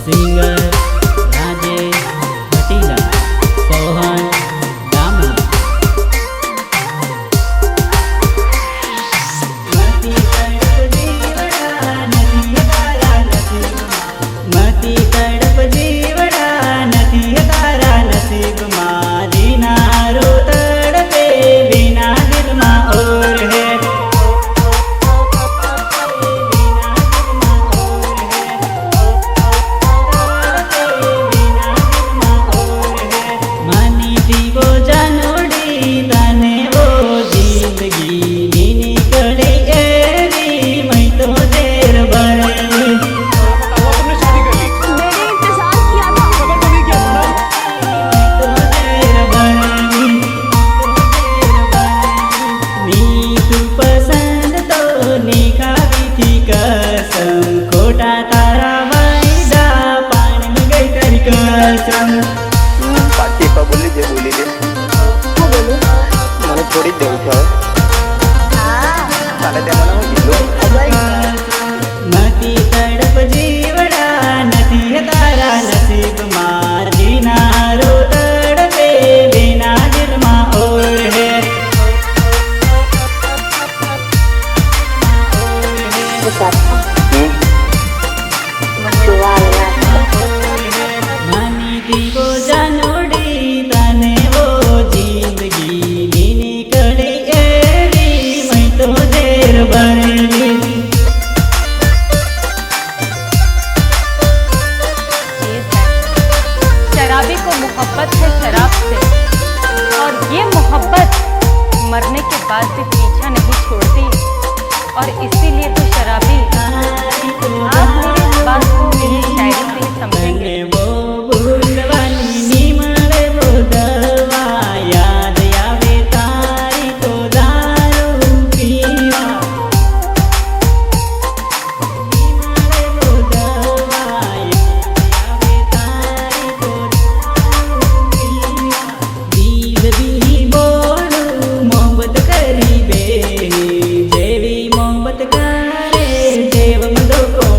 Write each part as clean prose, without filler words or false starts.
Singer Rajesh ભટીલા Sohan Dama મતી તડપ જીવડા નથી તારા નસીબમાં મતી તડપ જીવડા નથી તારા નસીબમાં જીનારો તડપે વિના દિલમાં ઓર હે पार्टी पर बोली दे हाँ बोलू मैंने थोड़ी देव था साले दे मना हो गिलो मती तड़प जीवड़ा नहीं तारा नसीब मार जीनारो तड़पे बिना दिल मा और है मानी दीवो जानोड़ी तने वो जिंदगी नी निकली एड़ी मैं तो देर बरली शराबी को मोहब्बत है शराब से और ये मोहब्बत मरने के बाद भी पीछा नहीं छोड़ती और इसीलिए तो शराबी आप मेरी इस बात को मेरी शायरी से समझेंगे। वो भूलवानी निमले वो दवा याद आवे तारी तो दारू पीवा निमले वो दवा याद आवे तारी तो दारू पीवा दिल भी बोलू मोहब्बत करी बेनी देवी मोहब्बत करे देव मदो को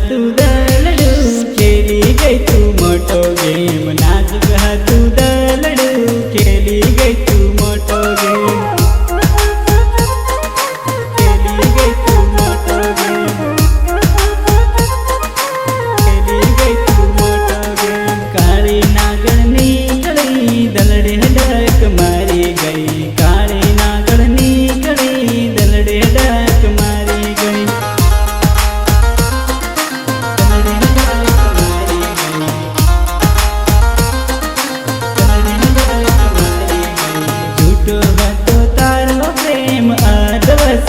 तू दलड़ू खेली गई तू मोटो गेम नाजुक है तू दलड़ू खेली गई तू मोटो गेम खेली गई तू मोटो गेम खेली गई तू मोटो गेम काली नागण निकली दलड़े डक मारी गई काली नागण निकली दलड़े डक मारी गई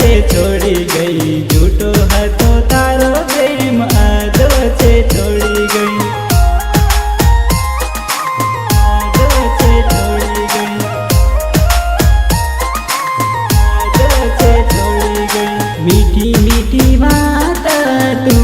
से छोड़ी गई झूठो है तो तारो प्रेम आदो से छोड़ी गई आदो से छोड़ी गई आदो से छोड़ी गई मीठी मीठी बात तू